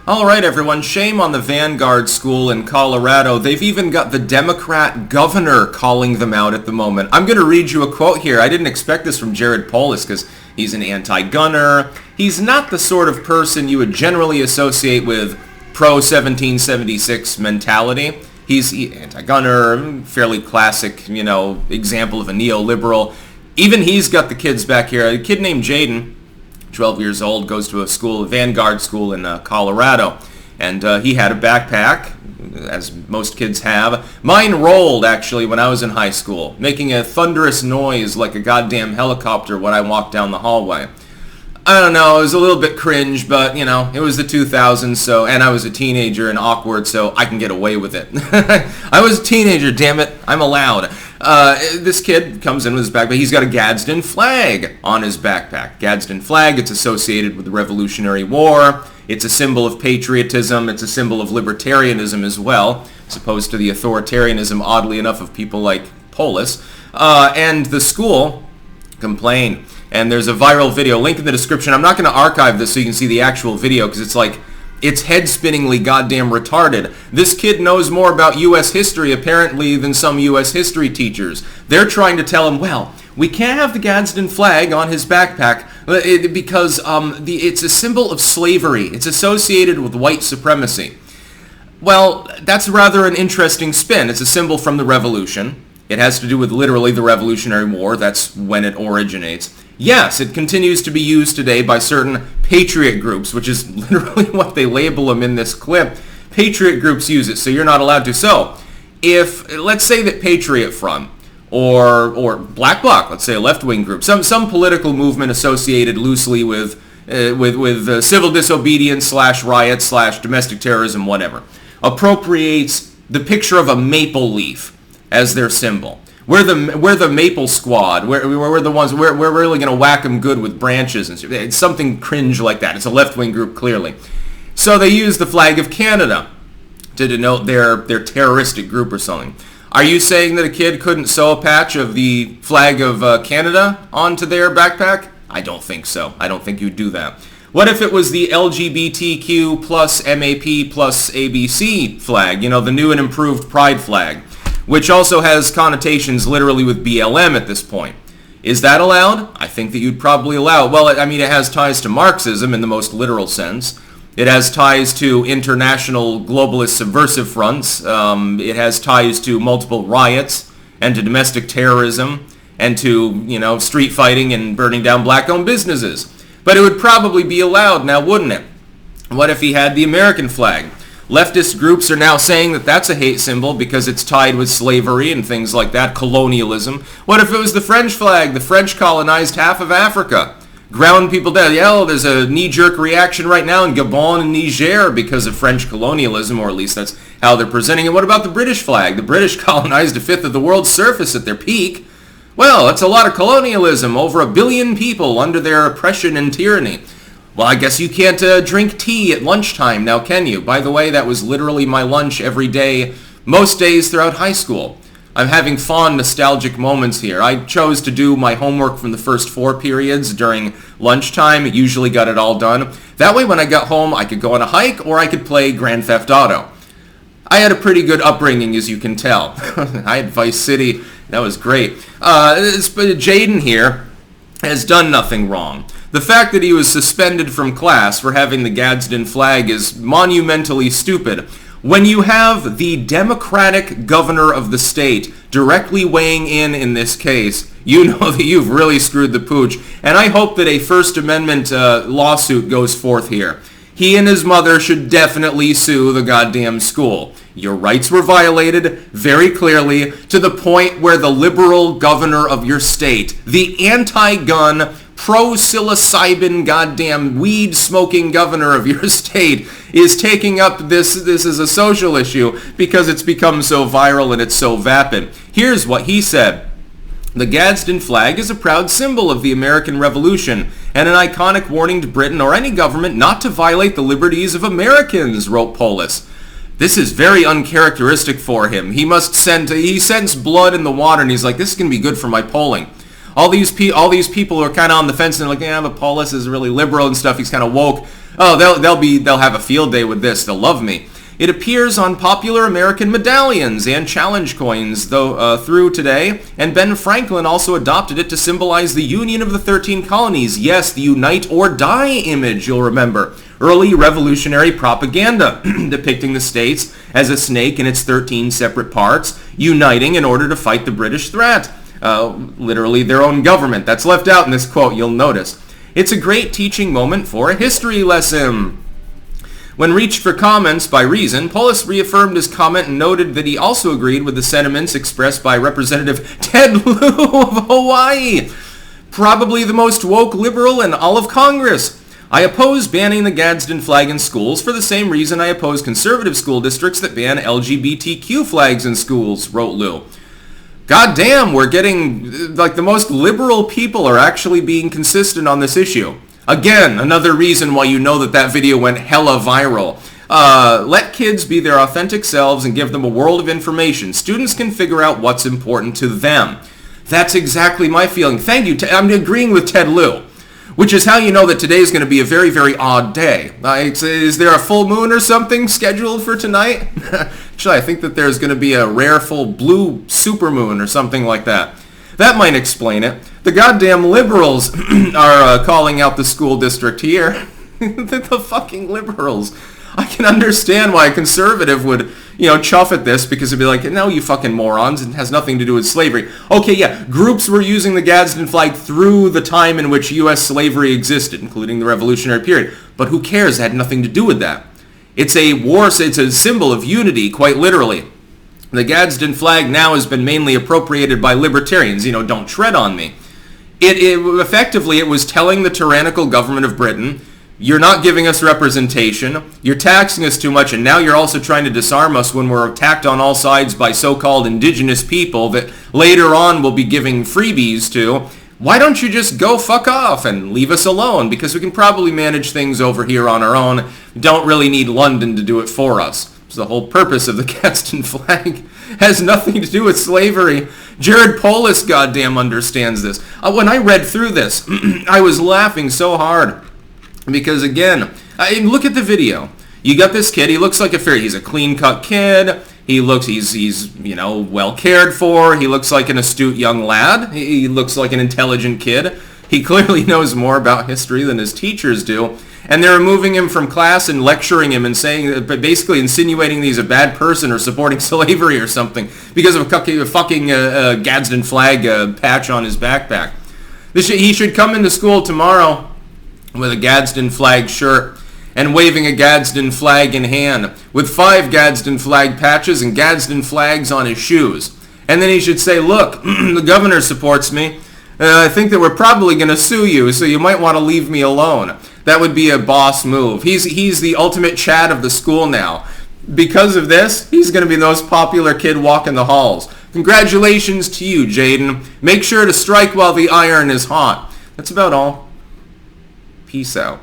All right, everyone, shame on the Vanguard School in Colorado. They've even got the Democrat governor calling them out at the moment. I'm going to read you a quote here. I didn't expect this from Jared Polis because he's an anti-gunner. He's not the sort of person you would generally associate with pro-1776 mentality. He's anti-gunner, fairly classic, example of a neoliberal. Even he's got the kids back here. A kid named Jaiden, 12 years old, goes to a Vanguard school in Colorado, and he had a backpack, as most kids have. Mine rolled, actually, when I was in high school, making a thunderous noise like a goddamn helicopter when I walked down the hallway. I don't know, it was a little bit cringe, but, it was the 2000s, and I was a teenager and awkward, so I can get away with it. I was a teenager, damn it, I'm allowed. This kid comes in with his backpack. He's got a Gadsden flag on his backpack. Gadsden flag, it's associated with the Revolutionary War. It's a symbol of patriotism. It's a symbol of libertarianism as well, as opposed to the authoritarianism, oddly enough, of people like Polis. And the school complained. And there's a viral video, link in the description. I'm not going to archive this so you can see the actual video because it's head-spinningly goddamn retarded. This kid knows more about U.S. history, apparently, than some U.S. history teachers. They're trying to tell him, well, we can't have the Gadsden flag on his backpack because it's a symbol of slavery. It's associated with white supremacy. Well, that's rather an interesting spin. It's a symbol from the Revolution. It has to do with literally the Revolutionary War. That's when it originates. Yes, it continues to be used today by certain patriot groups, which is literally what they label them in this clip. Patriot groups use it, so you're not allowed to. So, if, let's say that Patriot Front, or Black Bloc, let's say a left-wing group, some political movement associated loosely with civil disobedience / riots / domestic terrorism, whatever, appropriates the picture of a maple leaf as their symbol. We're the Maple Squad. We're the ones. We're really gonna whack them good with branches and stuff. It's something cringe like that. It's a left-wing group, clearly. So they use the flag of Canada to denote their terroristic group or something. Are you saying that a kid couldn't sew a patch of the flag of Canada onto their backpack? I don't think so. I don't think you'd do that. What if it was the LGBTQ plus MAP plus ABC flag? The new and improved Pride flag, which also has connotations literally with BLM at this point. Is that allowed? I think that you'd probably allow it. Well, it has ties to Marxism in the most literal sense. It has ties to international globalist subversive fronts. It has ties to multiple riots and to domestic terrorism and to, street fighting and burning down black-owned businesses. But it would probably be allowed now, wouldn't it? What if he had the American flag? Leftist groups are now saying that that's a hate symbol because it's tied with slavery and things like that, colonialism. What if it was the French flag? The French colonized half of Africa, ground people down. Yeah, there's a knee-jerk reaction right now in Gabon and Niger because of French colonialism, or at least that's how they're presenting it. What about the British flag? The British colonized a fifth of the world's surface at their peak. Well, that's a lot of colonialism, over 1 billion people under their oppression and tyranny. Well, I guess you can't drink tea at lunchtime now, can you? By the way, that was literally my lunch every day, most days throughout high school. I'm having fond nostalgic moments here. I chose to do my homework from the first 4 periods during lunchtime. Usually got it all done. That way when I got home, I could go on a hike or I could play Grand Theft Auto. I had a pretty good upbringing, as you can tell. I had Vice City. That was great. Jaiden here has done nothing wrong. The fact that he was suspended from class for having the Gadsden flag is monumentally stupid. When you have the Democratic governor of the state directly weighing in this case, you know that you've really screwed the pooch. And I hope that a First Amendment lawsuit goes forth here. He and his mother should definitely sue the goddamn school. Your rights were violated very clearly to the point where the liberal governor of your state, the anti-gun, pro-psilocybin goddamn weed-smoking governor of your state, is taking up this as a social issue because it's become so viral and it's so vapid. Here's what he said. The Gadsden flag is a proud symbol of the American Revolution and an iconic warning to Britain or any government not to violate the liberties of Americans, wrote Polis. This is very uncharacteristic for him. He sensed blood in the water and he's like, this is going to be good for my polling. All these people are kind of on the fence and they're like, yeah, but Polis is really liberal and stuff. He's kind of woke. Oh, they'll have a field day with this. They'll love me. It appears on popular American medallions and challenge coins through today, and Ben Franklin also adopted it to symbolize the union of the 13 colonies. Yes, the unite or die image, you'll remember. Early revolutionary propaganda depicting the states as a snake in its 13 separate parts, uniting in order to fight the British threat. Literally their own government. That's left out in this quote, you'll notice. It's a great teaching moment for a history lesson. When reached for comments by Reason, Polis reaffirmed his comment and noted that he also agreed with the sentiments expressed by Representative Ted Lieu of Hawaii, probably the most woke liberal in all of Congress. I oppose banning the Gadsden flag in schools for the same reason I oppose conservative school districts that ban LGBTQ flags in schools, wrote Lieu. God damn, we're getting, like, the most liberal people are actually being consistent on this issue. Again, another reason why you know that video went hella viral. Let kids be their authentic selves and give them a world of information. Students can figure out what's important to them. That's exactly my feeling. Thank you. I'm agreeing with Ted Lieu, which is how you know that today is going to be a very, very odd day. Is there a full moon or something scheduled for tonight? Actually, I think that there's going to be a rare full blue supermoon or something like that. That might explain it. The goddamn liberals are calling out the school district here. The fucking liberals. I can understand why a conservative would, chuff at this because it'd be like, no, you fucking morons, it has nothing to do with slavery. Okay, yeah, groups were using the Gadsden flag through the time in which U.S. slavery existed, including the Revolutionary period. But who cares? It had nothing to do with that. It's a symbol of unity, quite literally. The Gadsden flag now has been mainly appropriated by libertarians. Don't tread on me. Effectively, it was telling the tyrannical government of Britain, you're not giving us representation, you're taxing us too much, and now you're also trying to disarm us when we're attacked on all sides by so-called indigenous people that later on we'll be giving freebies to. Why don't you just go fuck off and leave us alone? Because we can probably manage things over here on our own. We don't really need London to do it for us. The whole purpose of the Gadsden flag has nothing to do with slavery. Jared Polis goddamn understands this. When I read through this, I was laughing so hard because, again, look at the video. You got this kid. He looks like he's a clean-cut kid. He's well cared for. He looks like an astute young lad. He looks like an intelligent kid. He clearly knows more about history than his teachers do. And they're removing him from class and lecturing him and saying, basically insinuating he's a bad person or supporting slavery or something because of a fucking Gadsden flag patch on his backpack. He should come into school tomorrow with a Gadsden flag shirt and waving a Gadsden flag in hand with 5 Gadsden flag patches and Gadsden flags on his shoes. And then he should say, look, the governor supports me. I think that we're probably going to sue you, so you might want to leave me alone. That would be a boss move. He's the ultimate Chad of the school now. Because of this, he's going to be the most popular kid walking the halls. Congratulations to you, Jaiden. Make sure to strike while the iron is hot. That's about all. Peace out.